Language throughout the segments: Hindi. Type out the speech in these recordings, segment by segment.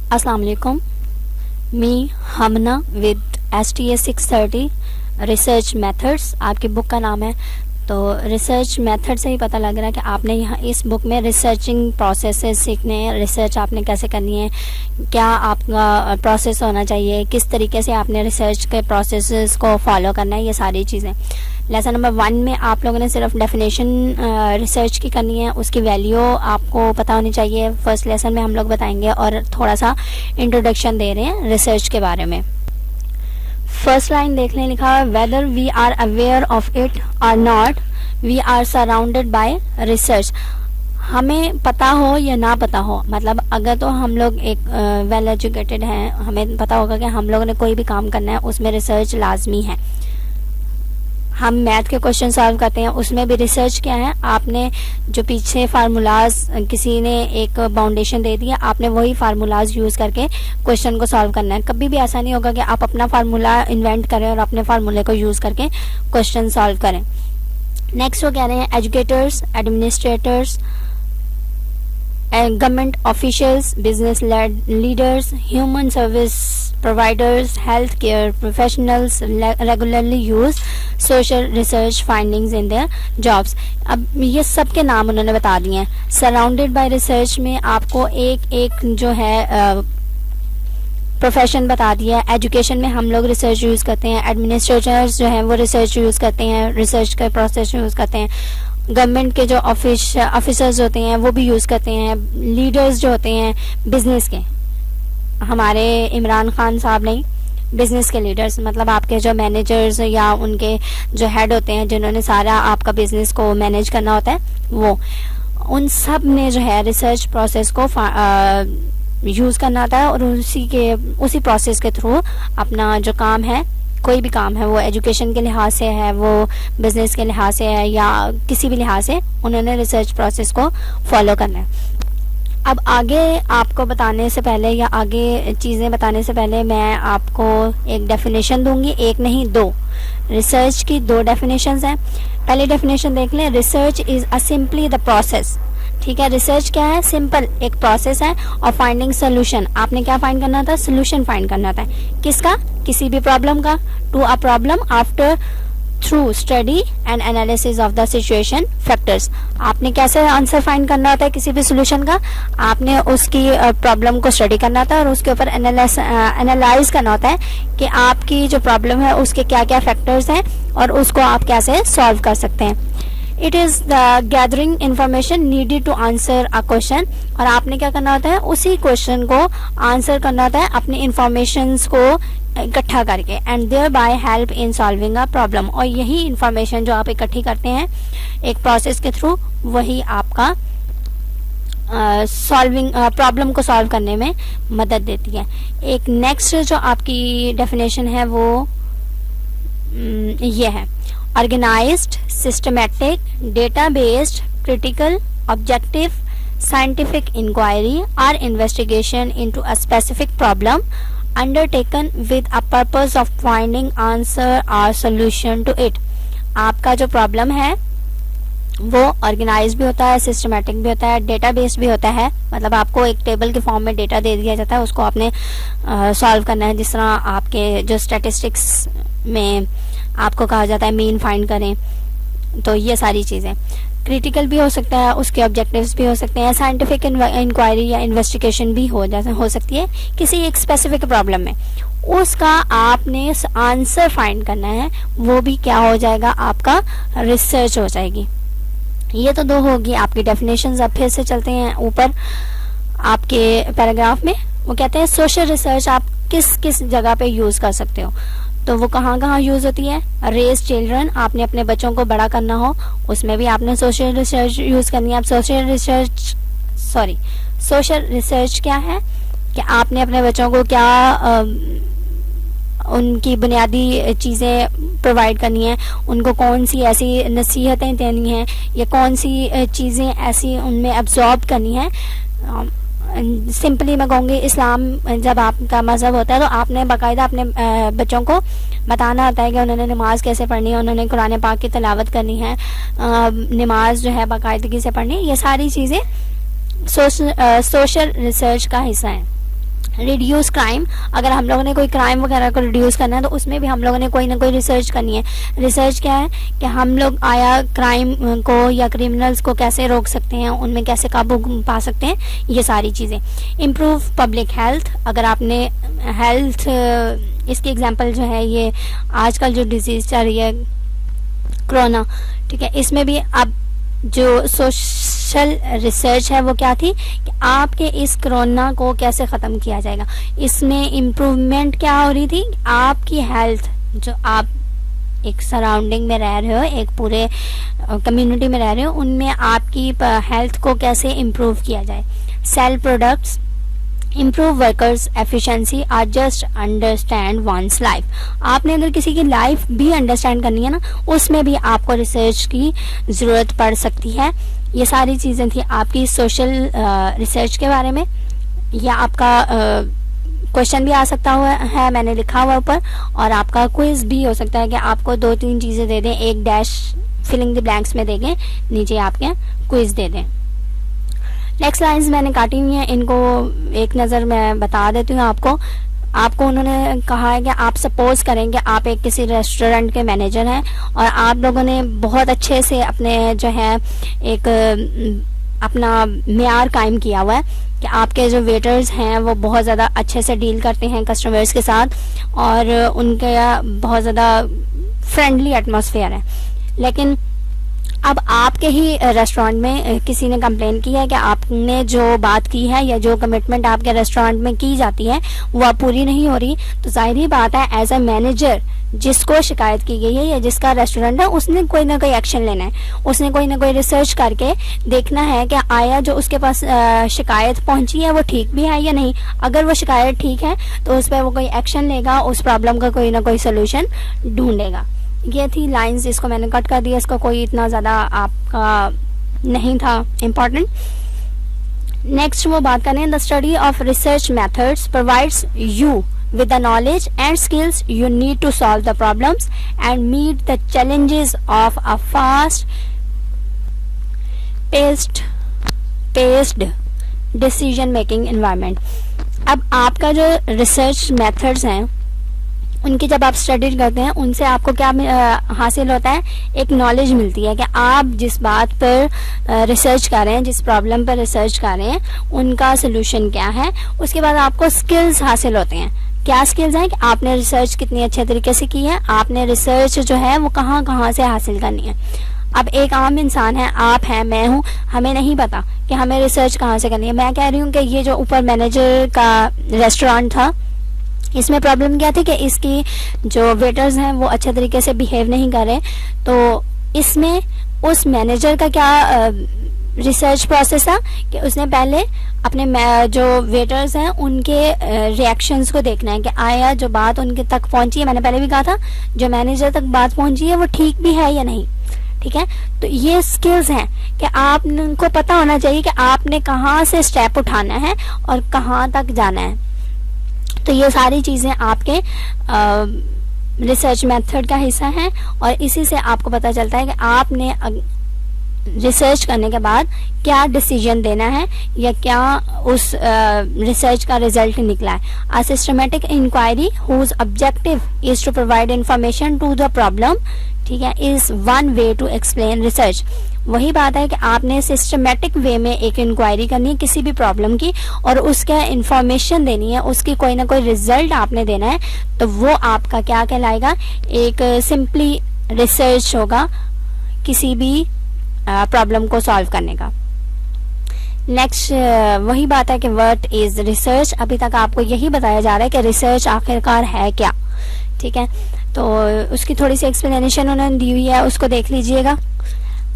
अस्सलाम वालेकुम। मी हमना विद STA 630 रिसर्च मेथड्स आपकी बुक का नाम है। तो रिसर्च मेथड से ही पता लग रहा है कि आपने यहाँ इस बुक में रिसर्चिंग प्रोसेसेस सीखने हैं। रिसर्च आपने कैसे करनी है, क्या आपका प्रोसेस होना चाहिए, किस तरीके से आपने रिसर्च के प्रोसेसेस को फॉलो करना है, ये सारी चीज़ें। लेसन नंबर 1 में आप लोगों ने सिर्फ डेफिनेशन रिसर्च की करनी है, उसकी वैल्यू आपको पता होनी चाहिए। फर्स्ट लेसन में हम लोग बताएंगे और थोड़ा सा इंट्रोडक्शन दे रहे हैं रिसर्च के बारे में। फर्स्ट लाइन देख लें, लिखा है whether we are aware of it और not we are surrounded by research. हमें पता हो या ना पता हो, मतलब अगर तो हम लोग एक वेल एजुकेटेड हैं, हमें पता होगा कि हम लोगों ने कोई भी काम करना है उसमें रिसर्च लाजमी है। हम मैथ के क्वेश्चन सॉल्व करते हैं, उसमें भी रिसर्च क्या है, आपने जो पीछे फार्मूलाज किसी ने एक बाउंडेशन दे दिया, आपने वही फार्मूलाज यूज़ करके क्वेश्चन को सॉल्व करना है। कभी भी ऐसा नहीं होगा कि आप अपना फार्मूला इन्वेंट करें और अपने फार्मूले को यूज़ करके क्वेश्चन सॉल्व करें। नेक्स्ट वो कह रहे हैं educators, administrators, government officials, business leaders, human service providers, health care professionals regularly use social research findings in their jobs. अब ये सब के नाम उन्होंने बता दिए हैं। सराउंडेड बाय रिसर्च में आपको एक एक जो है प्रोफेशन बता दिया है। एजुकेशन में हम लोग रिसर्च यूज़ करते हैं, एडमिनिस्ट्रेटर्स जो हैं वो रिसर्च यूज़ करते हैं, रिसर्च का प्रोसेस यूज़ करते हैं। गवर्नमेंट के जो ऑफिसर्स होते हैं वो भी यूज़ करते हैं। लीडर्स जो होते हैं बिजनेस के, हमारे इमरान खान साहब नहीं, बिजनेस के लीडर्स मतलब आपके जो मैनेजर्स या उनके जो हेड होते हैं जिन्होंने सारा आपका बिजनेस को मैनेज करना होता है, वो उन सब ने जो है रिसर्च प्रोसेस को यूज़ करना होता है और उसी प्रोसेस के थ्रू अपना जो काम है, कोई भी काम है, वो एजुकेशन के लिहाज से है, वो बिजनेस के लिहाज से है या किसी भी लिहाज से, उन्होंने रिसर्च प्रोसेस को फॉलो करना है। अब आगे आपको बताने से पहले या आगे चीज़ें बताने से पहले मैं आपको एक डेफिनेशन दूंगी, एक नहीं दो। रिसर्च की 2 डेफिनेशंस हैं। पहली डेफिनेशन देख लें, research is a simply the process. ठीक है, रिसर्च क्या है, सिंपल एक प्रोसेस है और फाइंडिंग सोल्यूशन। आपने क्या फाइंड करना था, सोल्यूशन फाइंड करना था। किसका, किसी भी प्रॉब्लम का। To a problem after through study and analysis of the situation factors. आपने कैसे आंसर फाइंड करना होता है किसी भी सोल्यूशन का, आपने उसकी प्रॉब्लम को स्टडी करना होता है और उसके ऊपर एनालाइज करना होता है कि आपकी जो प्रॉब्लम है उसके क्या क्या फैक्टर्स हैं और उसको आप कैसे सॉल्व कर सकते हैं। It is the gathering information needed to answer a question. और आपने क्या करना होता है, उसी क्वेश्चन को आंसर करना होता है अपनी इंफॉर्मेशंस को इकट्ठा करके, and thereby help in solving a problem. और यही इंफॉर्मेशन जो आप इकट्ठी करते हैं एक प्रोसेस के थ्रू, वही आपका सॉल्विंग प्रॉब्लम को सॉल्व करने में मदद देती है। एक नेक्स्ट जो आपकी डेफिनेशन है वो ये है, organised, systematic, data based, critical, objective, scientific inquiry or investigation into a specific problem undertaken with a purpose of finding answer or solution to it। आपका जो प्रॉब्लम है वो ऑर्गेनाइज भी होता है, सिस्टमेटिक भी होता है, डेटा बेस्ड भी होता है। मतलब आपको एक टेबल के फॉर्म में डेटा दे दिया जाता है, उसको आपने सॉल्व करना है। जिस तरह आपके जो स्टैटिस्टिक्स में आपको कहा जाता है मीन फाइंड करें, तो ये सारी चीज़ें। क्रिटिकल भी हो सकता है, उसके ऑब्जेक्टिव्स भी हो सकते हैं। साइंटिफिक इंक्वायरी या इन्वेस्टिगेशन भी हो सकती है किसी एक स्पेसिफिक प्रॉब्लम में, उसका आपने आंसर फाइंड करना है, वो भी क्या हो जाएगा, आपका रिसर्च हो जाएगी। ये तो 2 होगी आपकी डेफिनेशंस। अब फिर से चलते हैं ऊपर आपके पैराग्राफ में। वो कहते हैं सोशल रिसर्च आप किस किस जगह पे यूज़ कर सकते हो, तो वो कहाँ कहाँ यूज़ होती है। रेज चिल्ड्रन, आपने अपने बच्चों को बड़ा करना हो, उसमें भी आपने सोशल रिसर्च यूज़ करनी है। अब सोशल रिसर्च क्या है कि आपने अपने बच्चों को क्या उनकी बुनियादी चीज़ें प्रोवाइड करनी है, उनको कौन सी ऐसी नसीहतें देनी हैं या कौन सी चीज़ें ऐसी उनमें एब्जॉर्ब करनी है। सिंपली मैं कहूँगी, इस्लाम जब आपका मज़हब होता है तो आपने बाकायदा अपने बच्चों को बताना होता है कि उन्होंने नमाज कैसे पढ़नी है, उन्होंने कुरान पाक की तिलावत करनी है, नमाज जो है बाकायदगी से पढ़नी है। ये सारी चीज़ें सोशल रिसर्च का हिस्सा है। रिड्यूस क्राइम, अगर हम लोगों ने कोई क्राइम वगैरह को रिड्यूस करना है तो उसमें भी हम लोगों ने कोई ना कोई रिसर्च करनी है। रिसर्च क्या है कि हम लोग आया क्राइम को या क्रिमिनल्स को कैसे रोक सकते हैं, उनमें कैसे काबू पा सकते हैं, ये सारी चीज़ें। इम्प्रूव पब्लिक हेल्थ, अगर आपने हेल्थ, इसकी एग्जांपल जो है ये आजकल जो डिजीज़ चल रही है कोरोना, ठीक है, इसमें भी अब जो सोशल रिसर्च है वो क्या थी कि आपके इस कोरोना को कैसे ख़त्म किया जाएगा। इसमें इम्प्रूवमेंट क्या हो रही थी, आपकी हेल्थ, जो आप एक सराउंडिंग में रह रहे हो, एक पूरे कम्युनिटी में रह रहे हो, उनमें आपकी हेल्थ को कैसे इम्प्रूव किया जाए। Sell products, improve workers efficiency or just understand one's life. आपने अगर किसी की लाइफ भी अंडरस्टैंड करनी है ना, उसमें भी आपको रिसर्च की ज़रूरत पड़ सकती है। ये सारी चीज़ें थी आपकी सोशल रिसर्च के बारे में। या आपका क्वेश्चन भी आ सकता हुआ है, मैंने लिखा हुआ ऊपर, और आपका क्विज भी हो सकता है कि आपको 2-3 चीज़ें दे दें, एक डैश फिलिंग द ब्लैंक्स में देंगे, नीचे आपके क्विज दे दें। नेक्स्ट लाइन्स मैंने काटी हुई हैं, इनको एक नज़र मैं बता देती हूँ आपको उन्होंने कहा है कि आप सपोज करें कि आप एक किसी रेस्टोरेंट के मैनेजर हैं और आप लोगों ने बहुत अच्छे से अपने जो है एक अपना मेयार कायम किया हुआ है कि आपके जो वेटर्स हैं वो बहुत ज़्यादा अच्छे से डील करते हैं कस्टमर्स के साथ और उनके बहुत ज़्यादा फ्रेंडली एटमॉस्फेयर है। लेकिन अब आपके ही रेस्टोरेंट में किसी ने कंप्लेन की है कि आपने जो बात की है या जो कमिटमेंट आपके रेस्टोरेंट में की जाती है वह पूरी नहीं हो रही, तो जाहिर ही बात है एज ए मैनेजर जिसको शिकायत की गई है या जिसका रेस्टोरेंट है उसने कोई ना कोई एक्शन लेना है। उसने कोई ना कोई रिसर्च करके देखना है कि आया जो उसके पास शिकायत पहुंची है वो ठीक भी है या नहीं। अगर वो शिकायत ठीक है तो उस पर वो कोई एक्शन लेगा, उस प्रॉब्लम का कोई ना कोई सोल्यूशन ढूंढेगा। ये थी लाइंस, इसको मैंने कट कर दिया, इसका कोई इतना ज़्यादा आपका नहीं था इम्पॉर्टेंट। नेक्स्ट वो बात करें, the study of research methods provides you with the knowledge and skills you need to solve the problems and meet the challenges of a fast paced decision making environment। अब आपका जो रिसर्च मेथड्स हैं उनकी जब आप स्टडी करते हैं उनसे आपको क्या हासिल होता है, एक नॉलेज मिलती है कि आप जिस बात पर रिसर्च कर रहे हैं, जिस प्रॉब्लम पर रिसर्च कर रहे हैं उनका सोल्यूशन क्या है। उसके बाद आपको स्किल्स हासिल होते हैं। क्या स्किल्स हैं कि आपने रिसर्च कितनी अच्छे तरीके से की है, आपने रिसर्च जो है वो कहाँ कहाँ से हासिल करनी है। अब एक आम इंसान है, आप हैं, मैं हूँ, हमें नहीं पता कि हमें रिसर्च कहाँ से करनी है। मैं कह रही हूँ कि ये जो ऊपर मैनेजर का रेस्टोरेंट था इसमें प्रॉब्लम क्या थी कि इसकी जो वेटर्स हैं वो अच्छे तरीके से बिहेव नहीं कर रहे, तो इसमें उस मैनेजर का क्या रिसर्च प्रोसेस था कि उसने पहले अपने जो वेटर्स हैं उनके रिएक्शंस को देखना है कि आया जो बात उनके तक पहुंची है, मैंने पहले भी कहा था जो मैनेजर तक बात पहुंची है वो ठीक भी है या नहीं, ठीक है। तो ये स्किल्स हैं कि आपको पता होना चाहिए कि आपने कहाँ से स्टेप उठाना है और कहाँ तक जाना है। तो ये सारी चीज़ें आपके रिसर्च मेथड का हिस्सा हैं और इसी से आपको पता चलता है कि आपने रिसर्च करने के बाद क्या डिसीजन देना है या क्या उस रिसर्च का रिजल्ट निकला है। A systematic inquiry whose objective is to provide information to the problem, ठीक है, is one way to explain research. वही बात है कि आपने सिस्टमेटिक वे में एक इंक्वायरी करनी है किसी भी प्रॉब्लम की और उसका इंफॉर्मेशन देनी है, उसकी कोई ना कोई रिजल्ट आपने देना है, तो वो आपका क्या कहलाएगा, एक सिंपली रिसर्च होगा किसी भी प्रॉब्लम को सॉल्व करने का। नेक्स्ट वही बात है कि व्हाट इज रिसर्च। अभी तक आपको यही बताया जा रहा है कि रिसर्च आखिरकार है क्या, ठीक है। तो उसकी थोड़ी सी एक्सप्लेनेशन उन्होंने दी हुई है, उसको देख लीजिएगा।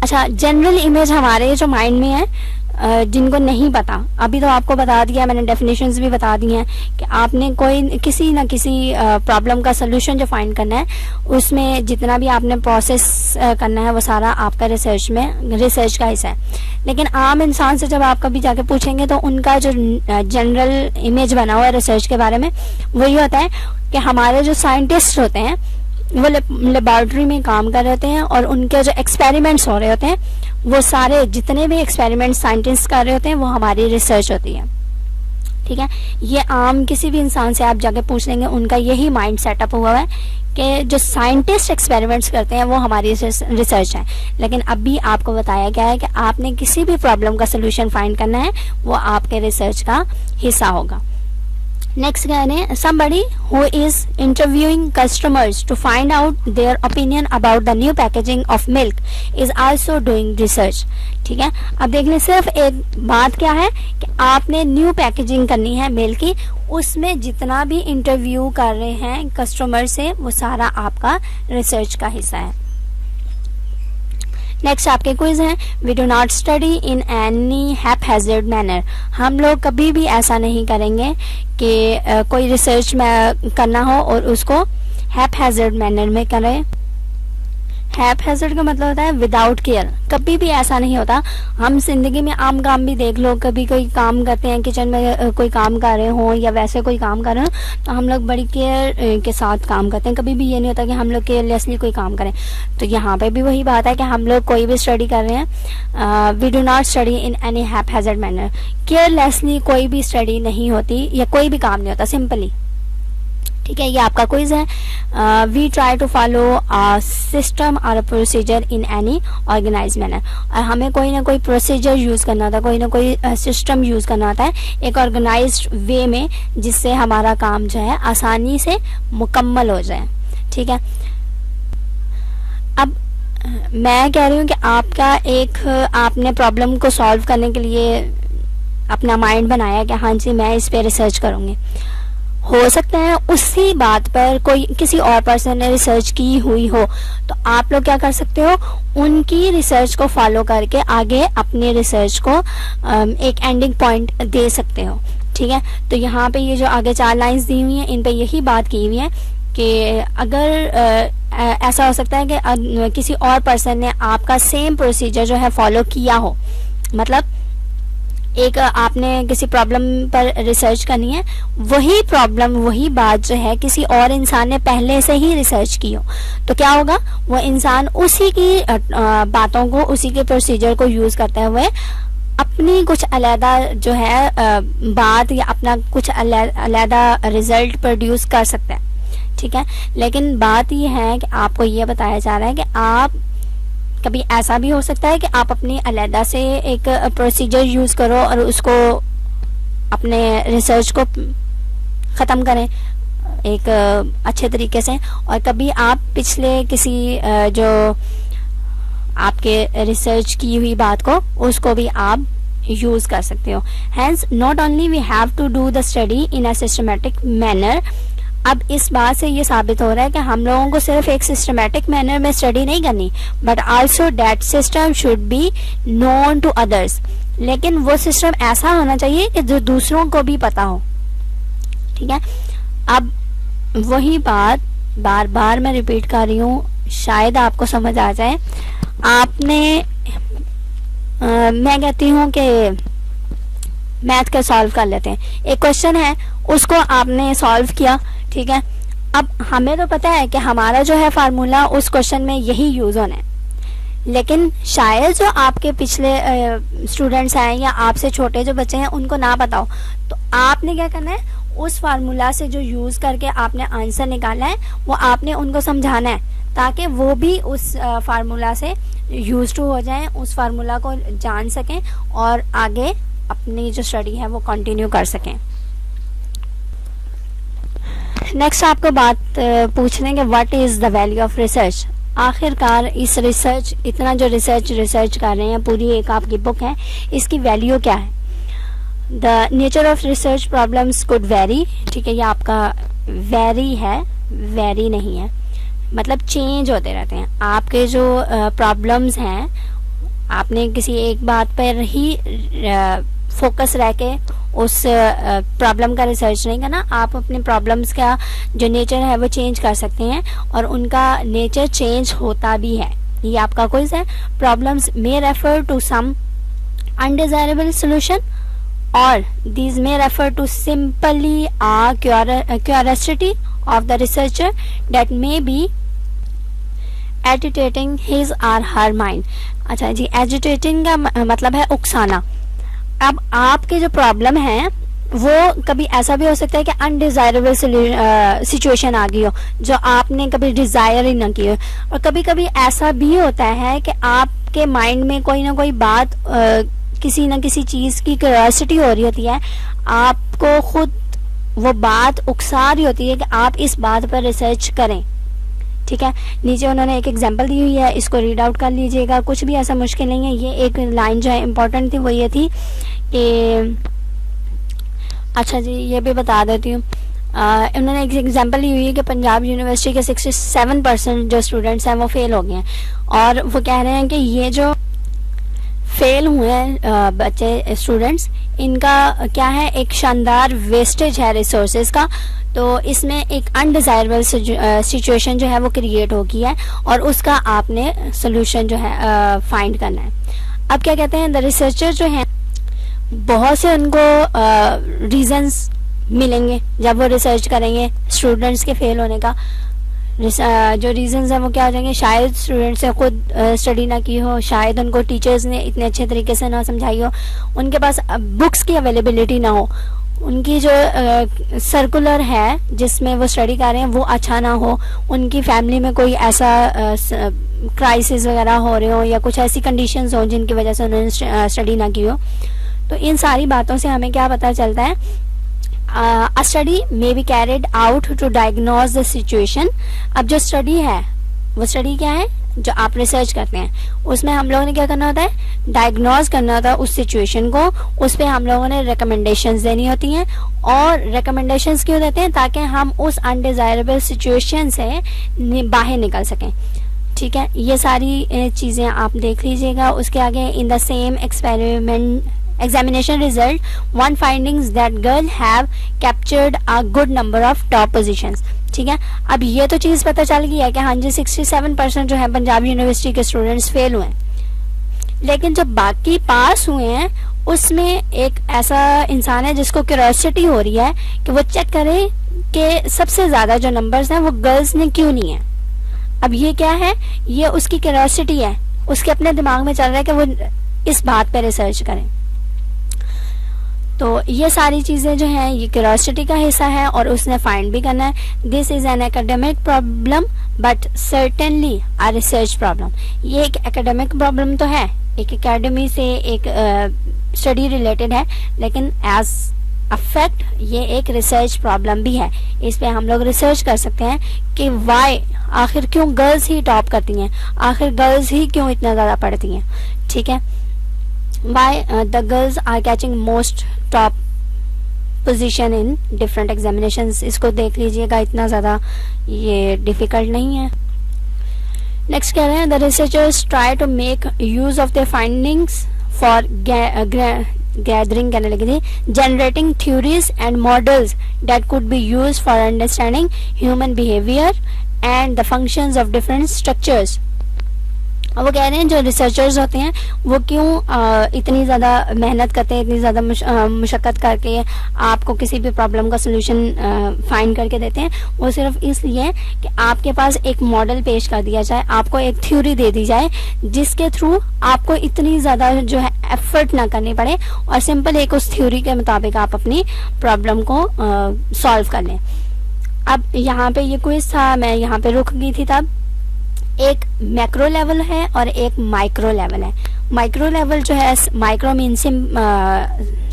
अच्छा, जनरल इमेज हमारे जो माइंड में है जिनको नहीं पता, अभी तो आपको बता दिया मैंने, डेफिनेशंस भी बता दी हैं कि आपने कोई किसी ना किसी प्रॉब्लम का सोल्यूशन जो फाइंड करना है उसमें जितना भी आपने प्रोसेस करना है वो सारा आपका रिसर्च का हिस्सा है। लेकिन आम इंसान से जब आप कभी जाके पूछेंगे तो उनका जो जनरल इमेज बना हुआ है रिसर्च के बारे में वही होता है कि हमारे जो साइंटिस्ट होते हैं वो लेबॉर्ट्री में काम कर रहे होते हैं और उनके जो एक्सपेरिमेंट्स हो रहे होते हैं वो सारे जितने भी एक्सपेरिमेंट साइंटिस्ट कर रहे होते हैं वो हमारी रिसर्च होती है। ठीक है, ये आम किसी भी इंसान से आप जाके पूछ लेंगे, उनका यही माइंड सेटअप हुआ है कि जो साइंटिस्ट एक्सपेरिमेंट्स करते हैं वो हमारी रिसर्च है। लेकिन अभी आपको बताया गया है कि आपने किसी भी प्रॉब्लम का सोल्यूशन फाइंड करना है, वो आपके रिसर्च का हिस्सा होगा। नेक्स्ट कह रहे हैं somebody who is interviewing customers to find out their opinion about the new packaging of milk is also doing research। ठीक है, अब देख लें, सिर्फ एक बात क्या है कि आपने न्यू पैकेजिंग करनी है मिल्क की, उसमें जितना भी इंटरव्यू कर रहे हैं कस्टमर से वो सारा आपका रिसर्च का हिस्सा है। नेक्स्ट आपके क्विज हैं, we do not study in any haphazard manner. हम लोग कभी भी ऐसा नहीं करेंगे कि कोई रिसर्च में करना हो और उसको हैपहैज़र्ड मैनर में करें। हैपहैज़र्ड का मतलब होता है विदाउट केयर। कभी भी ऐसा नहीं होता। हम जिंदगी में आम काम भी देख लो, कभी कोई काम करते हैं, किचन में कोई काम कर रहे हो या वैसे कोई काम कर रहे हो, तो हम लोग बड़ी केयर के साथ काम करते हैं। कभी भी ये नहीं होता कि हम लोग केयरलेसली कोई काम करें। तो यहाँ पे भी वही बात है कि हम लोग कोई भी स्टडी कर रहे हैं, we do not study in any haphazard manner. Carelessly कोई भी स्टडी नहीं होती या कोई भी काम नहीं होता, सिंपली। ठीक है, ये आपका क्विज है। We try to follow a system और a procedure in any organise manner. और हमें कोई ना कोई प्रोसीजर यूज़ करना होता है, कोई ना कोई सिस्टम यूज़ करना होता है एक ऑर्गेनाइज्ड वे में, जिससे हमारा काम जो है आसानी से मुकम्मल हो जाए। ठीक है, अब मैं कह रही हूँ कि आपका आपने प्रॉब्लम को सॉल्व करने के लिए अपना माइंड बनाया कि हाँ जी मैं इस पे रिसर्च करूँगी। हो सकता है उसी बात पर कोई किसी और पर्सन ने रिसर्च की हुई हो, तो आप लोग क्या कर सकते हो, उनकी रिसर्च को फॉलो करके आगे अपने रिसर्च को एक एंडिंग पॉइंट दे सकते हो। ठीक है, तो यहाँ पे ये जो आगे 4 लाइंस दी हुई हैं, इन पे यही बात की हुई है कि अगर ऐसा हो सकता है कि किसी और पर्सन ने आपका सेम प्रोसीजर जो है फॉलो किया हो, मतलब एक आपने किसी प्रॉब्लम पर रिसर्च करनी है, वही प्रॉब्लम वही बात जो है किसी और इंसान ने पहले से ही रिसर्च की हो, तो क्या होगा, वो इंसान उसी की बातों को, उसी के प्रोसीजर को यूज़ करते हुए अपनी कुछ अलग जो है बात या अपना कुछ अलग रिजल्ट प्रोड्यूस कर सकता है। ठीक है, लेकिन बात ये है कि आपको ये बताया जा रहा है कि आप कभी ऐसा भी हो सकता है कि आप अपनी अलग से एक प्रोसीजर यूज़ करो और उसको अपने रिसर्च को ख़त्म करें एक अच्छे तरीके से, और कभी आप पिछले किसी जो आपके रिसर्च की हुई बात को उसको भी आप यूज़ कर सकते हो। Hence not only we have to do the study in a systematic manner. अब इस बात से ये साबित हो रहा है कि हम लोगों को सिर्फ एक सिस्टमेटिक मैनर में स्टडी नहीं करनी, but also that system should be known to others. लेकिन वो सिस्टम ऐसा होना चाहिए कि जो दूसरों को भी पता हो। ठीक है, अब वही बात बार बार मैं रिपीट कर रही हूँ, शायद आपको समझ आ जाए। आपने मैं कहती हूँ कि मैथ का सॉल्व कर लेते हैं। एक क्वेश्चन है, उसको आपने सॉल्व किया। ठीक है, अब हमें तो पता है कि हमारा जो है फार्मूला उस क्वेश्चन में यही यूज़ होना है, लेकिन शायद जो आपके पिछले स्टूडेंट्स हैं या आपसे छोटे जो बच्चे हैं उनको ना पता हो, तो आपने क्या करना है, उस फार्मूला से जो यूज़ करके आपने आंसर निकाला है वो आपने उनको समझाना है, ताकि वो भी उस फार्मूला से यूज टू हो जाएं, उस फार्मूला को जान सकें और आगे अपनी जो स्टडी है वो कंटिन्यू कर सकें। नेक्स्ट आपको बात पूछने के what is the value of research. आखिरकार इस रिसर्च, इतना जो रिसर्च कर रहे हैं, पूरी एक आपकी बुक है, इसकी वैल्यू क्या है। The nature of research problems could very. ठीक है, ये आपका वेरी है, वेरी नहीं है, मतलब चेंज होते रहते हैं। आपके जो प्रॉब्लम्स हैं, आपने किसी एक बात पर ही फोकस रह के उस प्रॉब्लम का रिसर्च नहीं करना। आप अपने प्रॉब्लम्स का जो नेचर है वो चेंज कर सकते हैं और उनका नेचर चेंज होता भी है। ये आपका क्विज है। Problems may refer to some undesirable solution और these may refer to simply a curiosity of the researcher that may be agitating his or her mind। अच्छा जी, agitating का मतलब है उकसाना। अब आपके जो प्रॉब्लम है, वो कभी ऐसा भी हो सकता है कि अनडिजायरेबल सिचुएशन आ गई हो जो आपने कभी डिजायर ही ना की हो, और कभी कभी ऐसा भी होता है कि आपके माइंड में कोई ना कोई बात किसी ना किसी चीज की क्यूरियोसिटी हो रही होती है, आपको खुद वो बात उकसा रही होती है कि आप इस बात पर रिसर्च करें। ठीक है, नीचे उन्होंने एक एग्जांपल दी हुई है, इसको रीड आउट कर लीजिएगा, कुछ भी ऐसा मुश्किल नहीं है। ये एक लाइन जो है इम्पोर्टेंट थी, वो ये थी कि अच्छा जी ये भी बता देती हूँ। उन्होंने एक एग्जांपल ली हुई है कि पंजाब यूनिवर्सिटी के 67% जो स्टूडेंट्स हैं वो फेल हो गए हैं, और वो कह रहे हैं कि ये जो फेल हुए हैं बच्चे स्टूडेंट्स, इनका क्या है, एक शानदार वेस्टेज है रिसोर्सेज का। तो इसमें एक अनडिजायरेबल सिचुएशन जो है वो क्रिएट हो गई है, और उसका आपने सोल्यूशन जो है फाइंड करना है। अब क्या कहते हैं, द रिसर्चर जो है बहुत से उनको रीजंस मिलेंगे जब वो रिसर्च करेंगे स्टूडेंट्स के फेल होने का। जो रीजंस हैं वो क्या हो जाएंगे, शायद स्टूडेंट्स ने खुद स्टडी ना की हो, शायद उनको टीचर्स ने इतने अच्छे तरीके से ना समझाई हो, उनके पास बुक्स की अवेलेबिलिटी ना हो, उनकी जो सर्कुलर है जिसमें वो स्टडी कर रहे हैं वो अच्छा ना हो, उनकी फैमिली में कोई ऐसा क्राइसिस वगैरह हो रहे हो, या कुछ ऐसी कंडीशंस हो जिनकी वजह से उन्होंने स्टडी ना की हो। तो इन सारी बातों से हमें क्या पता चलता है, a study may be carried out to diagnose the situation। अब जो स्टडी है वो स्टडी क्या है, जो आप रिसर्च करते हैं उसमें हम लोगों ने क्या करना होता है, डायग्नोज करना होता है उस सिचुएशन को, उस पर हम लोगों ने रिकमेंडेशंस देनी होती हैं। और रिकमेंडेशंस क्यों देते हैं, ताकि हम उस अनडिजायरेबल सिचुएशन से बाहर निकल सकें। ठीक है, ये सारी चीज़ें आप देख लीजिएगा। उसके आगे, in the same examination result, one findings that girl have captured a good number of top positions। ठीक है, अब ये तो चीज़ पता चल गई है कि हाँ जी 67% जो है पंजाब यूनिवर्सिटी के स्टूडेंट्स फेल हुए हैं, लेकिन जो बाकी पास हुए हैं उसमें एक ऐसा इंसान है जिसको क्यूरियोसिटी हो रही है कि वो चेक करे कि सबसे ज़्यादा जो नंबर्स हैं वो गर्ल्स ने क्यों नहीं है। अब ये क्या है, ये उसकी क्यूरियोसिटी है, उसके अपने दिमाग में चल रहा है कि वो इस बात पर रिसर्च करें। तो ये सारी चीज़ें जो हैं ये क्यूरियोसिटी का हिस्सा है, और उसने फाइंड भी करना है। This is an academic problem but certainly a research problem. ये एक एकेडमिक प्रॉब्लम तो है, एक एकेडमी से एक स्टडी रिलेटेड है, लेकिन एज अ फैक्ट ये एक रिसर्च प्रॉब्लम भी है। इस पे हम लोग रिसर्च कर सकते हैं कि वाई, आखिर क्यों गर्ल्स ही टॉप करती हैं, आखिर गर्ल्स ही क्यों इतना ज़्यादा पढ़ती हैं। ठीक है, why the girls are catching most top position in different examinations। इसको देख लीजिएगा, इतना ज़्यादा ये डिफ़िकल्ट नहीं है। नेक्स्ट कह रहे हैं, the researchers try to make use of their findings for generating theories and models that could be used for understanding human behavior and the functions of different structures। अब वो कह रहे हैं जो रिसर्चर्स होते हैं वो क्यों इतनी ज़्यादा मेहनत करते हैं, इतनी ज़्यादा मुशक्क़त करके आपको किसी भी प्रॉब्लम का सोल्यूशन फाइंड करके देते हैं। वो सिर्फ इसलिए कि आपके पास एक मॉडल पेश कर दिया जाए, आपको एक थ्योरी दे दी जाए जिसके थ्रू आपको इतनी ज़्यादा जो है एफर्ट ना करनी पड़े, और सिंपल एक उस थ्योरी के मुताबिक आप अपनी प्रॉब्लम को सॉल्व कर लें। अब यहाँ पे ये क्विज था, मैं यहाँ पे रुक गई थी तब। एक मैक्रो लेवल है और एक माइक्रो लेवल है। माइक्रो लेवल जो है, माइक्रो मीन्स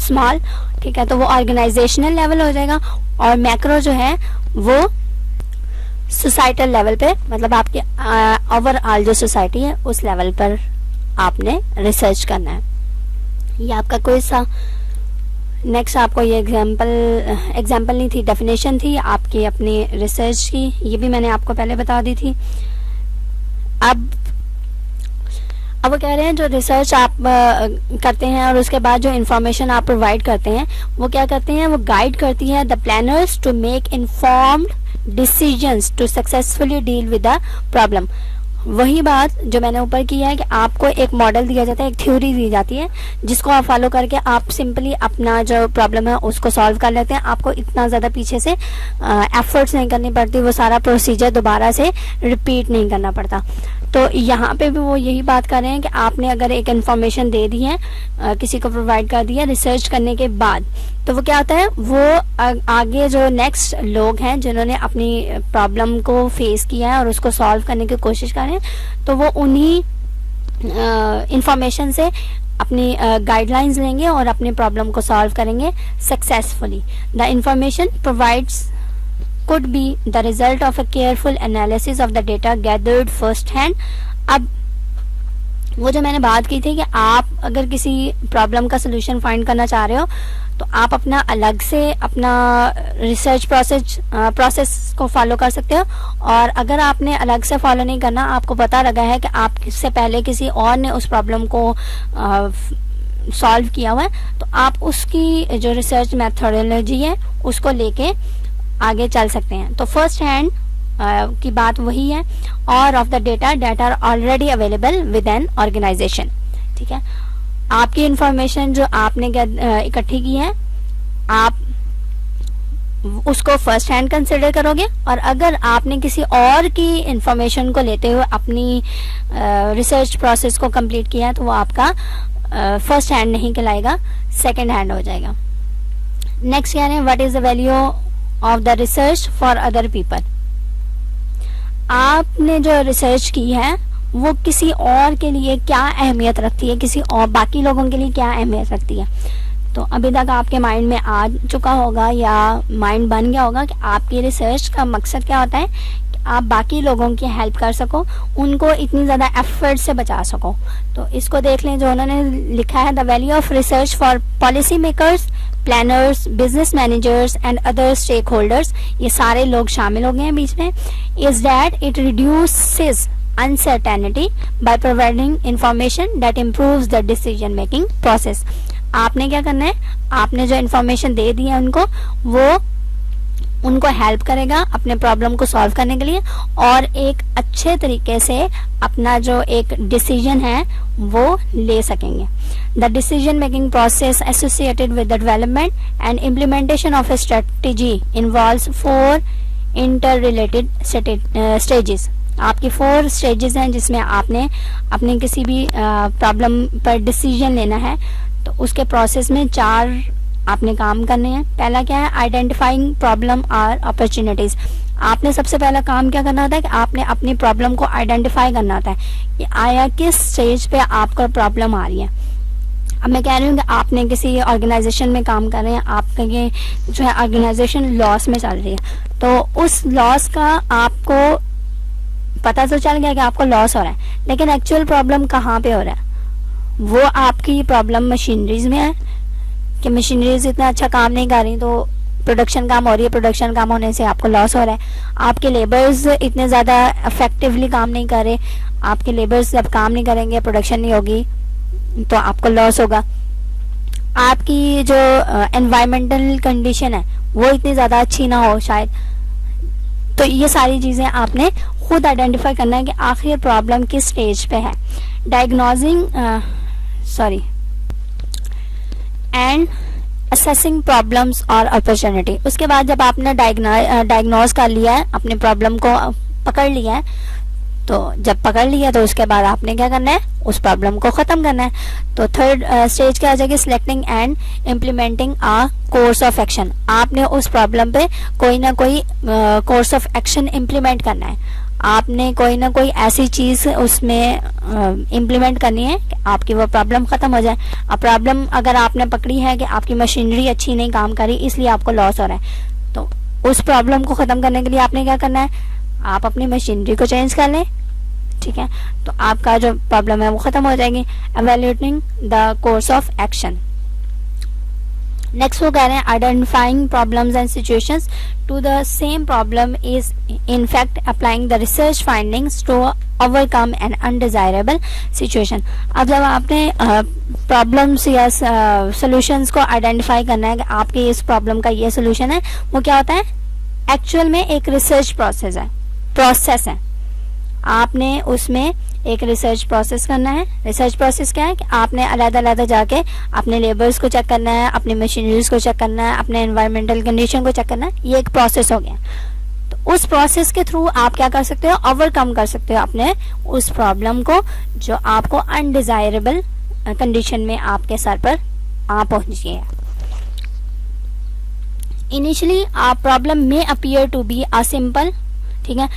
स्मॉल, ठीक है, तो वो ऑर्गेनाइजेशनल लेवल हो जाएगा, और मैक्रो जो है वो सोसाइटल लेवल पे, मतलब आपके ओवरऑल जो सोसाइटी है उस लेवल पर आपने रिसर्च करना है। ये आपका क्विज था। नेक्स्ट आपको ये एग्जाम्पल नहीं थी, डेफिनेशन थी आपकी अपनी रिसर्च की, ये भी मैंने आपको पहले बता दी थी। अब वो कह रहे हैं जो रिसर्च आप करते हैं और उसके बाद जो इंफॉर्मेशन आप प्रोवाइड करते हैं वो क्या करते हैं, वो गाइड करती है the planners to make informed decisions to successfully deal with the problem. वही बात जो मैंने ऊपर की है कि आपको एक मॉडल दिया जाता है, एक थ्योरी दी जाती है जिसको आप फॉलो करके आप सिंपली अपना जो प्रॉब्लम है उसको सॉल्व कर लेते हैं। आपको इतना ज़्यादा पीछे से एफर्ट्स नहीं करनी पड़ती, वो सारा प्रोसीजर दोबारा से रिपीट नहीं करना पड़ता। तो यहाँ पे भी वो यही बात कर रहे हैं कि आपने अगर एक इन्फॉर्मेशन दे दी है, किसी को प्रोवाइड कर दी है रिसर्च करने के बाद, तो वो क्या होता है, वो आगे जो नेक्स्ट लोग हैं जिन्होंने अपनी प्रॉब्लम को फेस किया है और उसको सॉल्व करने की कोशिश कर रहे हैं, तो वो उन्हीं इंफॉर्मेशन से अपनी गाइडलाइंस लेंगे और अपनी प्रॉब्लम को सॉल्व करेंगे successfully. The information provides could be the result of a careful analysis of the data gathered first hand. अब वो जो मैंने बात की थी कि आप अगर किसी प्रॉब्लम का सोल्यूशन फाइंड करना चाह रहे हो तो आप अपना अलग से अपना रिसर्च प्रोसेस को फॉलो कर सकते हो. और अगर आपने अलग से फॉलो नहीं करना, आपको पता लगा है कि आपसे पहले किसी और ने उस प्रॉब्लम को सॉल्व किया हुआ है, तो आप उसकी जो रिसर्च मेथोडोलॉजी है उसको लेके आगे चल सकते हैं. तो फर्स्ट हैंड की बात वही है, और of the data that are already available with an organisation. ठीक है, आपकी इंफॉर्मेशन जो आपने इकट्ठी की है आप उसको फर्स्ट हैंड कंसिडर करोगे, और अगर आपने किसी और की इंफॉर्मेशन को लेते हुए अपनी रिसर्च प्रोसेस को कंप्लीट किया है तो वो आपका फर्स्ट हैंड नहीं कहलाएगा, सेकंड हैंड हो जाएगा. नेक्स्ट क्या है, what is the value of the research for other people. आपने जो रिसर्च की है वो किसी और के लिए क्या अहमियत रखती है, किसी और बाकी लोगों के लिए क्या अहमियत रखती है. तो अभी तक आपके माइंड में आ चुका होगा या माइंड बन गया होगा कि आपकी रिसर्च का मकसद क्या होता है, कि आप बाकी लोगों की हेल्प कर सको, उनको इतनी ज़्यादा एफर्ट से बचा सको. तो इसको देख लें जो उन्होंने लिखा है, the value of research for policy makers, planners, business managers and other stakeholders, ये सारे लोग शामिल हो गए हैं बीच में, is that it reduces uncertainty by providing information that improves the decision making process. आपने क्या करना है, आपने जो इन्फॉर्मेशन दे दी है वो उनको हेल्प करेगा अपने प्रॉब्लम को सॉल्व करने के लिए, और एक अच्छे तरीके से अपना जो एक डिसीजन है वो ले सकेंगे. The decision making process associated with the development and implementation of a strategy involves 4 interrelated stages. आपकी 4 स्टेजेस हैं जिसमें आपने अपने किसी भी प्रॉब्लम पर डिसीजन लेना है, तो उसके प्रोसेस में 4 आपने काम करने हैं. पहला क्या है, आइडेंटिफाइंग प्रॉब्लम और अपॉर्चुनिटीज. आपने सबसे पहला काम क्या करना होता है कि आपने अपनी प्रॉब्लम को आइडेंटिफाई करना होता है कि आया किस स्टेज पे आपको प्रॉब्लम आ रही है. अब मैं कह रही हूँ कि आपने किसी ऑर्गेनाइजेशन में काम कर रहे हैं, आपके जो है ऑर्गेनाइजेशन लॉस में चल रही है, तो उस लॉस का आपको पता तो चल गया कि आपको लॉस हो रहा है, लेकिन एक्चुअल प्रॉब्लम कहाँ पे हो रहा है, वो आपकी प्रॉब्लम मशीनरीज में है कि मशीनरीज इतना अच्छा काम नहीं कर रही तो प्रोडक्शन काम हो रही है, प्रोडक्शन काम होने से आपको लॉस हो रहा है. आपके लेबर्स इतने ज़्यादा इफेक्टिवली काम नहीं कर रहे, आपके लेबर्स जब काम नहीं करेंगे, प्रोडक्शन नहीं होगी तो आपको लॉस होगा. आपकी जो एनवायरमेंटल कंडीशन है वो इतनी ज़्यादा अच्छी ना हो शायद. तो ये सारी चीज़ें आपने खुद आइडेंटिफाई करना है कि आखिर प्रॉब्लम किस स्टेज पे है. डायग्नोजिंग एंड असेसिंग प्रॉब्लम्स और अपॉर्चुनिटी. उसके बाद जब आपने डायग्नोज कर लिया है, अपने प्रॉब्लम को पकड़ लिया है, तो जब पकड़ लिया तो उसके बाद आपने क्या करना है, उस प्रॉब्लम को ख़त्म करना है. तो थर्ड स्टेज क्या आ जाएगी, selecting and implementing a course of action. आपने उस प्रॉब्लम पे कोई ना कोई कोर्स ऑफ एक्शन इम्प्लीमेंट करना है. आपने कोई ना कोई ऐसी चीज़ उसमें इम्प्लीमेंट करनी है कि आपकी वो प्रॉब्लम ख़त्म हो जाए. अब प्रॉब्लम अगर आपने पकड़ी है कि आपकी मशीनरी अच्छी नहीं काम कर रही इसलिए आपको लॉस हो रहा है, तो उस प्रॉब्लम को ख़त्म करने के लिए आपने क्या करना है, आप अपनी मशीनरी को चेंज कर लें. ठीक है, तो आपका जो प्रॉब्लम है वो ख़त्म हो जाएगी. Evaluating the course of action. Next वो कह रहे हैं, identifying problems and situations to the same problem is in fact applying the research findings to overcome an undesirable situation. अब जब आपने प्रॉब्लम्स या सोल्यूशंस को आइडेंटिफाई करना है कि आपके इस प्रॉब्लम का ये सोल्यूशन है, वो क्या होता है, एक्चुअल में एक रिसर्च प्रोसेस है. आपने उसमें एक रिसर्च प्रोसेस करना है. रिसर्च प्रोसेस क्या है कि आपने अलग-अलग जाके अपने लेबर्स को चेक करना है, अपनी मशीनरीज को चेक करना है, अपने एनवायरमेंटल कंडीशन को चेक करना है. ये एक प्रोसेस हो गया. तो उस प्रोसेस के थ्रू आप क्या कर सकते हो, ओवरकम कर सकते हो अपने उस प्रॉब्लम को जो आपको अनडिजायरेबल कंडीशन में आपके सर पर आ पहुंची है. Initially problem may appear to be a simple, ठीक है।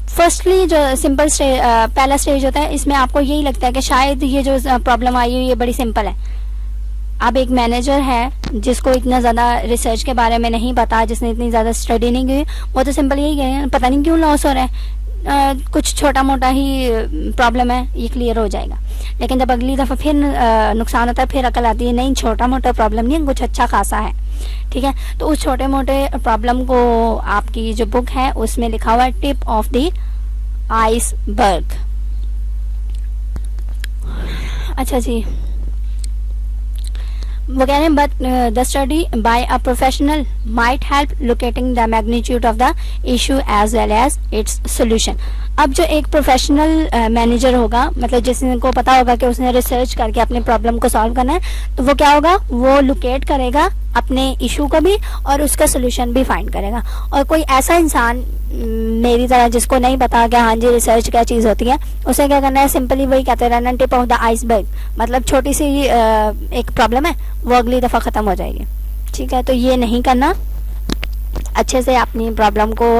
फर्स्टली जो सिंपल पहला स्टेज होता है, इसमें आपको यही लगता है कि शायद ये जो प्रॉब्लम आई है ये बड़ी सिंपल है। अब एक मैनेजर है जिसको इतना ज़्यादा रिसर्च के बारे में नहीं पता, जिसने इतनी ज़्यादा स्टडी नहीं की, वो तो सिंपल यही कहे पता नहीं क्यों लॉस हो रहा है, कुछ छोटा मोटा ही प्रॉब्लम है, ये क्लियर हो जाएगा। लेकिन जब अगली दफ़ा फिर नुकसान होता है, फिर अकल आती है नहीं छोटा मोटा प्रॉब्लम नहीं है, कुछ अच्छा खासा है, ठीक है। तो उस छोटे मोटे प्रॉब्लम को आपकी जो बुक है उसमें लिखा हुआ है टिप ऑफ द आइसबर्ग। अच्छा जी, वो कह रहे हैं but the study by a professional might help locating the magnitude of the issue as well as its solution. अब जो एक प्रोफेशनल मैनेजर होगा, मतलब जिसको पता होगा कि उसने रिसर्च करके अपने प्रॉब्लम को सॉल्व करना है, तो वो क्या होगा, वो लोकेट करेगा अपने इशू को भी और उसका सोल्यूशन भी फाइंड करेगा। और कोई ऐसा इंसान मेरी तरह जिसको नहीं पता कि हाँ जी रिसर्च क्या चीज़ होती है, उसे क्या करना है, सिंपली वही कहते रहना टिप ऑफ द आइसबर्ग, मतलब छोटी सी एक प्रॉब्लम है वो अगली दफ़ा ख़त्म हो जाएगी, ठीक है। तो ये नहीं करना, अच्छे से अपनी प्रॉब्लम को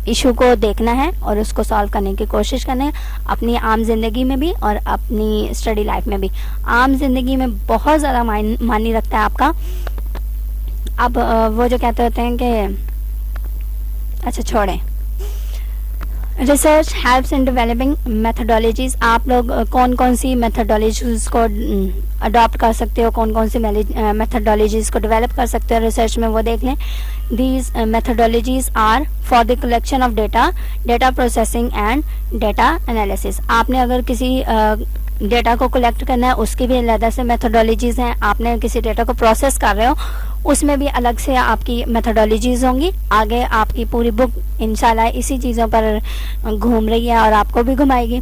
इशू को देखना है और उसको सॉल्व करने की कोशिश करना है, अपनी आम जिंदगी में भी और अपनी स्टडी लाइफ में भी। आम जिंदगी में बहुत ज़्यादा मायने रखता है आपका। अब वो जो कहते होते हैं कि अच्छा छोड़ें, research helps in developing methodologies. आप लोग कौन कौन सी मेथडोलॉजीज को अडॉप्ट कर सकते हो, कौन कौन सी मेथडोलॉजीज को डेवलप कर सकते हो रिसर्च में, वो देख लें। These methodologies are for the collection of data, data processing and data analysis. आपने अगर किसी डेटा को कलेक्ट करना है, उसकी भी अलग से मेथडोलॉजीज हैं। आपने किसी डेटा को प्रोसेस कर रहे हो, उसमें भी अलग से आपकी मेथडोलॉजीज होंगी। आगे आपकी पूरी बुक इंशाल्लाह इसी चीज़ों पर घूम रही है और आपको भी घुमाएगी।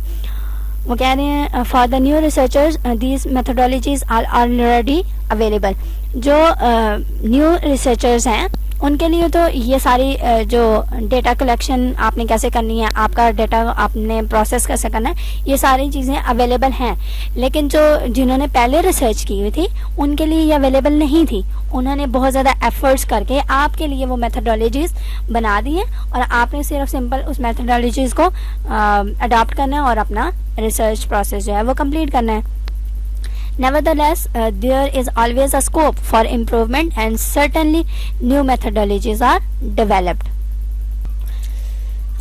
वो कह रहे हैं for the new researchers these methodologies are already available. जो न्यू रिसर्चर्स हैं उनके लिए तो ये सारी जो डेटा कलेक्शन आपने कैसे करनी है, आपका डेटा आपने प्रोसेस कैसे करना है, ये सारी चीज़ें अवेलेबल हैं। लेकिन जो जिन्होंने पहले रिसर्च की हुई थी उनके लिए ये अवेलेबल नहीं थी। उन्होंने बहुत ज़्यादा एफर्ट्स करके आपके लिए वो मेथडोलॉजीज़ बना दी हैं और आपने सिर्फ सिंपल उस मेथडोलॉजीज़ को अडॉप्ट करना है और अपना रिसर्च प्रोसेस जो है वो कंप्लीट करना है। Nevertheless, there is always a scope for improvement and certainly new methodologies are developed.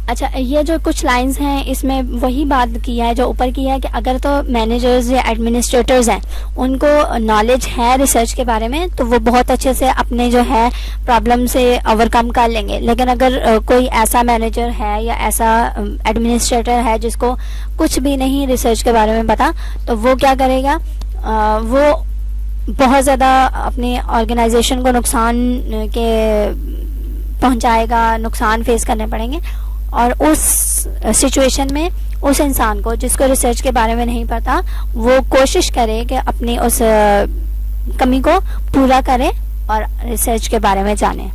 अच्छा, ये जो कुछ लाइंस हैं इसमें वही बात की है जो ऊपर की है कि अगर तो मैनेजर्स या एडमिनिस्ट्रेटर्स हैं उनको नॉलेज है रिसर्च के बारे में तो वो बहुत अच्छे से अपने जो है प्रॉब्लम से ओवरकम कर लेंगे। लेकिन अगर कोई ऐसा मैनेजर है या ऐसा एडमिनिस्ट्रेटर है जिसको कुछ भी नहीं रिसर्च के बारे में पता, तो वो क्या करेगा, वो बहुत ज़्यादा अपने ऑर्गेनाइजेशन को नुकसान के पहुंचाएगा, नुकसान फेस करने पड़ेंगे। और उस सिचुएशन में उस इंसान को जिसको रिसर्च के बारे में नहीं पता, वो कोशिश करे कि अपनी उस कमी को पूरा करे और रिसर्च के बारे में जाने।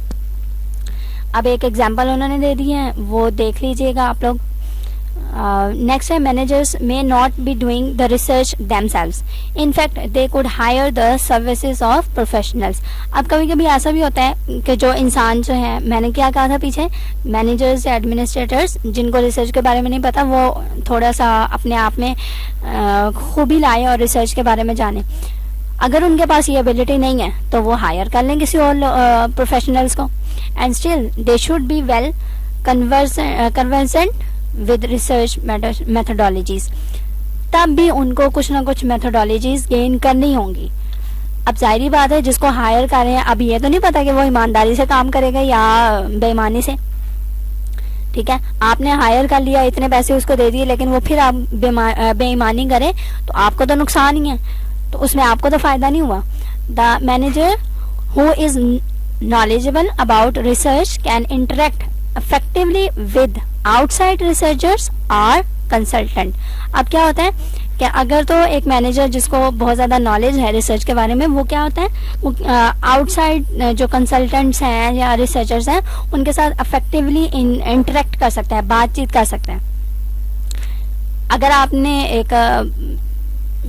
अब एक एग्जांपल उन्होंने दे दी है, वो देख लीजिएगा आप लोग। नेक्स्ट है managers may not be doing the research themselves, in fact they could hire the services of professionals. अब कभी कभी ऐसा भी होता है कि जो इंसान जो है, मैंने क्या कहा था पीछे, मैनेजर्स या एडमिनिस्ट्रेटर्स जिनको रिसर्च के बारे में नहीं पता, वो थोड़ा सा अपने आप में खूबी लाए और रिसर्च के बारे में जाने। अगर उनके पास ये एबिलिटी नहीं है तो वो हायर कर लें किसी और प्रोफेशनल्स को, and still they should be well conversant with research methodologies. तब भी उनको कुछ ना कुछ मेथडोलॉजीज गेन करनी होंगी। अब जाहिर बात है जिसको हायर कर रहे हैं, अब ये तो नहीं पता कि वो ईमानदारी से काम करेगा या बेईमानी से, ठीक है। आपने हायर कर लिया, इतने पैसे उसको दे दिए, लेकिन वो फिर आप बेईमानी करें तो आपको तो नुकसान ही है, तो उसमें आपको तो फायदा नहीं हुआ। The manager who is knowledgeable about research can interact effectively with outside researchers or consultant। अब क्या होता है कि अगर तो एक मैनेजर जिसको बहुत ज़्यादा नॉलेज है रिसर्च के बारे में, वो क्या होता है, वो आउटसाइड जो कंसल्टेंट्स हैं या रिसर्चर्स हैं उनके साथ इफेक्टिवली इंटरेक्ट कर सकता है, बातचीत कर सकता है। अगर आपने एक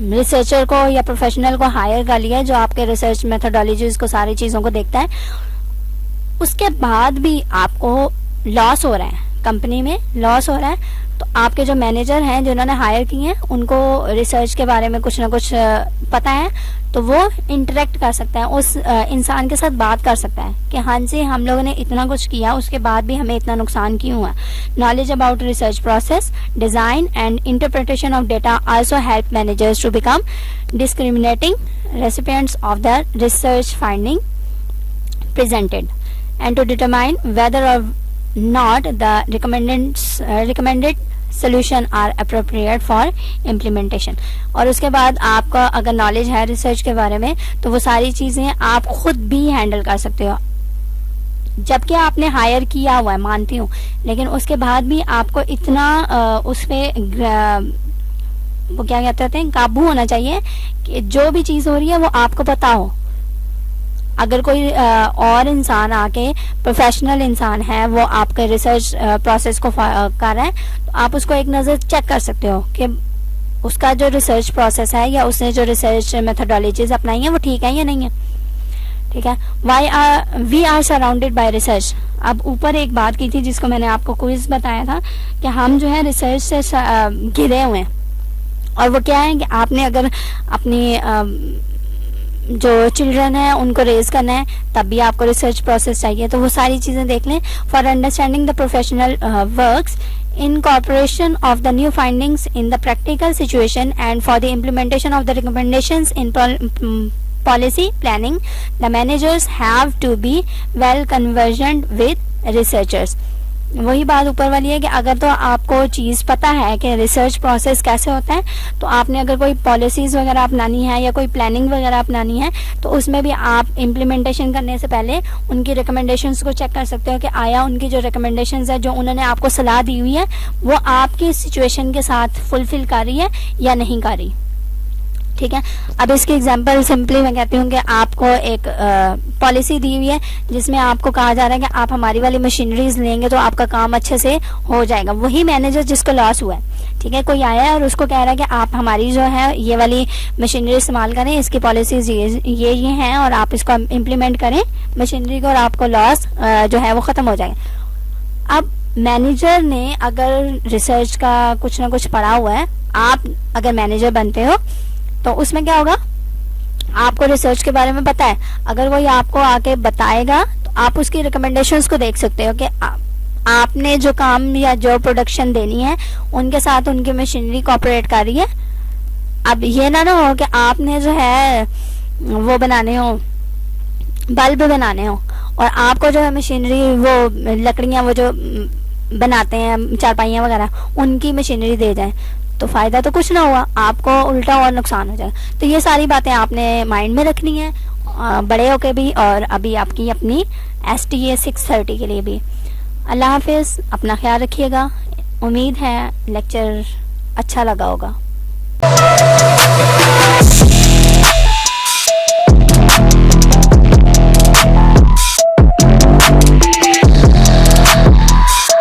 रिसर्चर को या प्रोफेशनल को हायर कर लिया जो आपके रिसर्च मेथोडोलॉजीज को, सारी चीज़ों को देखता है, उसके बाद भी आपको लॉस हो रहा है, कंपनी में लॉस हो रहा है, तो आपके जो मैनेजर हैं जिन्होंने हायर किए हैं उनको रिसर्च के बारे में कुछ ना कुछ पता है, तो वो इंटरेक्ट कर सकता है, उस इंसान के साथ बात कर सकता है कि हाँ जी हम लोगों ने इतना कुछ किया, उसके बाद भी हमें इतना नुकसान क्यों हुआ। Knowledge about research process, design and interpretation of data also help managers to become discriminating recipients of the research finding presented and to determine whether or not the recommended solution are appropriate for implementation। और उसके बाद आपका अगर नॉलेज है रिसर्च के बारे में तो वो सारी चीज़ें आप खुद भी हैंडल कर सकते हो, जबकि आपने हायर किया हुआ है, मानती हूँ, लेकिन उसके बाद भी आपको इतना उस पर वो क्या कहते हैं काबू होना चाहिए कि जो भी चीज़ हो रही है वो आपको पता हो। अगर कोई और इंसान आके, प्रोफेशनल इंसान है, वो आपके रिसर्च प्रोसेस को कर रहा है, तो आप उसको एक नज़र चेक कर सकते हो कि उसका जो रिसर्च प्रोसेस है या उसने जो रिसर्च मेथोडोलॉजीज अपनाई हैं वो ठीक है या नहीं है। ठीक है। We are surrounded by research. अब ऊपर एक बात की थी जिसको मैंने आपको क्विज बताया था कि हम जो है रिसर्च से घिरे हुए हैं, और वो क्या है कि आपने अगर अपनी जो चिल्ड्रन है उनको रेज करना है तब भी आपको रिसर्च प्रोसेस चाहिए, तो वो सारी चीज़ें देख लें। For understanding the professional works incorporation of the new findings in the practical situation and for the implementation of the recommendations in policy planning, the managers have to be well conversant with researchers। वही बात ऊपर वाली है कि अगर तो आपको चीज़ पता है कि रिसर्च प्रोसेस कैसे होता है, तो आपने अगर कोई पॉलिसीज़ वगैरह अपनानी है या कोई प्लानिंग वगैरह अपनानी है, तो उसमें भी आप इम्प्लीमेंटेशन करने से पहले उनकी रिकमेंडेशंस को चेक कर सकते हो कि आया उनकी जो रिकमेंडेशंस है, जो उन्होंने आपको सलाह दी हुई है, वो आपकी सिचुएशन के साथ फुलफिल कर रही है या नहीं कर रही। ठीक है। अब इसकी एग्जांपल सिंपली मैं कहती हूँ कि आपको एक पॉलिसी दी हुई है जिसमें आपको कहा जा रहा है कि आप हमारी वाली मशीनरीज लेंगे तो आपका काम अच्छे से हो जाएगा। वही मैनेजर जिसको लॉस हुआ है, ठीक है, कोई आया है और उसको कह रहा है कि आप हमारी जो है ये वाली मशीनरी इस्तेमाल करें, इसकी पॉलिसीज ये हैं और आप इसको इम्प्लीमेंट करें मशीनरी को, और आपको लॉस जो है वो ख़त्म हो जाएगा। अब मैनेजर ने अगर रिसर्च का कुछ ना कुछ पढ़ा हुआ है, आप अगर मैनेजर बनते हो तो उसमें क्या होगा, आपको रिसर्च के बारे में पता है, अगर कोई आपको आके बताएगा तो आप उसकी रिकमेंडेशंस को देख सकते हो कि आपने जो काम या जो प्रोडक्शन देनी है उनके साथ उनकी मशीनरी कोऑपरेट कर रही है। अब ये ना हो कि आपने जो है वो बनाने हो, बल्ब बनाने हो, और आपको जो है मशीनरी वो लकड़ियाँ वो जो बनाते हैं चारपाइयाँ वगैरह उनकी मशीनरी दे जाए, तो फ़ायदा तो कुछ ना हुआ, आपको उल्टा और नुकसान हो जाएगा। तो ये सारी बातें आपने माइंड में रखनी है बड़े होके भी, और अभी आपकी अपनी STA 630 के लिए भी। अल्लाह हाफिज़, अपना ख्याल रखिएगा। उम्मीद है लेक्चर अच्छा लगा होगा।